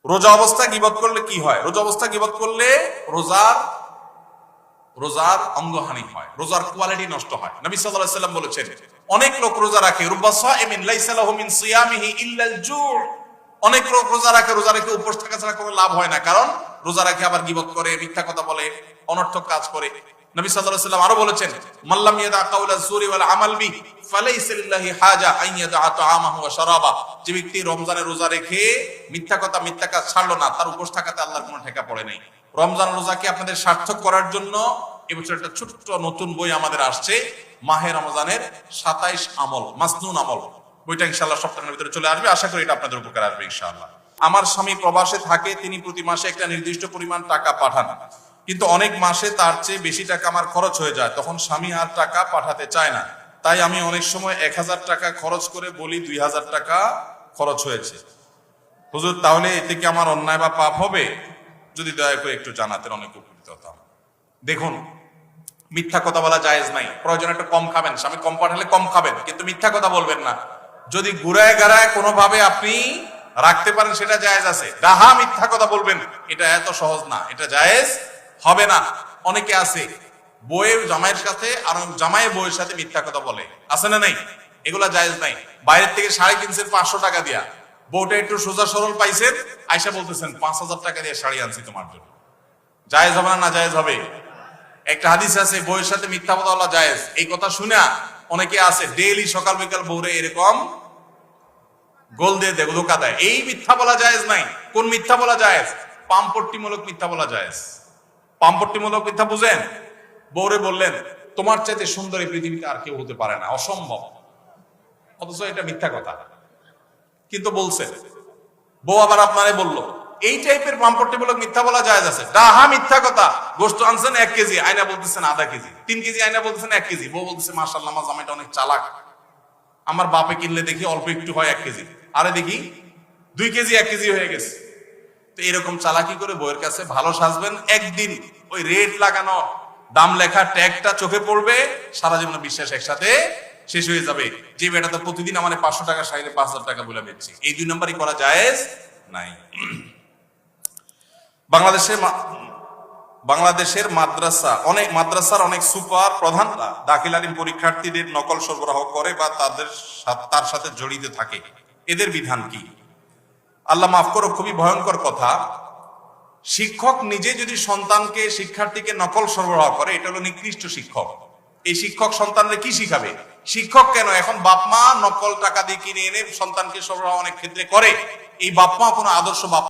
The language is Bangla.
রোজা অবস্থায় গীবত করলে কি হয়? রোজা অবস্থায় গীবত করলে রোজার অঙ্গহানি হয়, রোজার কোয়ালিটি নষ্ট হয়। নবী সাল্লাল্লাহু আলাইহি ওয়াসাল্লাম বলেছেন, অনেক লোক রোজা রাখে, রুব্বা সাইমিন লাইসা লাহু মিন সিয়ামিহি ইল্লাল জু', অনেক লোক রোজা রাখে, রোজা রেখে উপোস থাকা ছাড়া কোনো লাভ হয় না, কারণ রোজা রাখে আবার গীবত করে, মিথ্যা কথা বলে, অনর্থক কাজ করে। নবী সাল্লাল্লাহু আলাইহি ওয়াসাল্লাম আরো বলেছেন, মাল্লাম ইয়াদা কাওলা যুরি ওয়াল আমাল বি ফালাইসা লিল্লাহি হাজা আন ইয়াদা তাআমাহু ওয়া শারাবা, যে ব্যক্তি রমজানে রোজা রেখে মিথ্যা কথা মিথ্যা কাজ ছাড়লো না, তার উপোস থাকাতে আল্লাহর কোনো ঠেকা পড়ে নাই। রমজান রোজাকে আপনাদের সার্থক করার জন্য এবছর একটা ছোট্ট নতুন বই আমাদের আসছে, মাহে রমজানের 27 আমল, মাসনুন আমল। বইটা ইনশাআল্লাহ সপ্তাহের ভিতরে চলে আসবে, আশা করি এটা আপনাদের উপকার আসবে ইনশাআল্লাহ। আমার স্বামী প্রবাসে থাকে, তিনি প্রতি মাসে একটা নির্দিষ্ট পরিমাণ টাকা পাঠান, কিন্তু অনেক মাসে তার চেয়ে বেশি টাকা আমার খরচ হয়ে যায়, তখন স্বামী আর টাকা পাঠাতে চায় না, তাই আমি অনেক সময় 1000 টাকা খরচ করে বলি 2000 টাকা খরচ হয়েছে। হুজুর, তাহলে এতে কি আমার অন্যায় বা পাপ হবে? যদি দয়া করে একটু জানাতেন অনেক উপকৃত হতাম। দেখুন, মিথ্যা কথা বলা জায়েজ নাই। প্রয়োজন একটু কম খাবেন, স্বামী কম পাঠালে কম খাবেন, কিন্তু মিথ্যা কথা বলবেন না। যদি ঘুরায় গাড়ায় কোনোভাবে আপনি রাখতে পারেন সেটা জায়েজ আছে। ডাহা মিথ্যা কথা বলবেন, এটা এত সহজ না, এটা জায়েজ হবে না। অনেকে আছে বউয়ের জামাইয়ের সাথে আর জামাইয়ের বউয়ের সাথে মিথ্যা কথা বলে, আছে না নাই? এগুলা জায়েজ নাই। বাইরের থেকে শাড়ি কিনছেন 500 টাকা দিয়া, বউটা একটু সোজা সরল পাইছেন, আয়সা বলতেছেন 5000 টাকা দিয়ে শাড়ি আনছি তোমার জন্য। জায়েজ হবে না? না জায়েজ হবে? একটা হাদিস আছে বউয়ের সাথে মিথ্যা কথা বলা জায়েজ। এই কথা শুনে অনেকে আছে ডেইলি সকাল বিকাল বউরে এরকম গোল দিয়ে দেয়, ধোকা দেয়। এই মিথ্যা বলা জায়েজ নাই। কোন মিথ্যা বলা জায়েজ? পামপট্টিমূলক মিথ্যা বলা জায়েজ। পামপট্টিমূলক মিথ্যা বুঝেন? বউরে বললেন তোমার চাইতে সুন্দর এই পৃথিবীতে আর কেউ হতে পারে না, অসম্ভব, অথচ এটা মিথ্যা কথা, কিন্তু বলছে। বউ আবার আপনারে বললো। এই টাইপের পাম্পট্টিমূলক মিথ্যা বলা জায়েজ আছে। ডাহা মিথ্যা কথা, গোশত আনছেন 1 কেজি, আয়না বলতেছেন আধা কেজি, 3 কেজি আয়না বলতেছেন 1 কেজি, বউ বলতেছে মাশাআল্লাহ আমার জামাইটা অনেক চালাক, আমার বাপে কিনলে দেখি অল্প একটু হয় 1 কেজি, আরে দেখি 2 কেজি 1 কেজি হয়ে গেছে। তো এরকম চালাকি করে বউয়ের কাছে ভালো সাজবেন, একদিন ওই রেট লাগানো দাম লেখা ট্যাগটা চোখে পড়বে, সারা জীবন বিশ্বাস একসাথে শেষ হয়ে যাবে। যে বেটা তো প্রতিদিন আমার 500 টাকা শাড়িতে 5000 টাকা বলে বেচছে, এই 2 নম্বরই করা জায়েজ নাই। বাংলাদেশের মাদ্রাসার অনেক সুপার প্রধানরা দাখিল আলিম পরীক্ষার্থীদের নকল সরবরাহ করে বা তার সাথে জড়িত থাকে, এদের বিধান কি? আল্লাহ মাফ করো, খুবই ভয়ঙ্কর কথা। শিক্ষক নিজে যদি শিক্ষার্থীকে নকল সরবরাহ করে, এটা হলো নিকৃষ্ট শিক্ষক। এই শিক্ষক সন্তানরে কি শিখাবে? শিক্ষক কেন, এখন বাপ মা নকল টাকা দিয়ে কিনে এনে সন্তানকে সরবরাহ অনেক ক্ষেত্রে করে। এই বাপ মা কোনো আদর্শ বাপ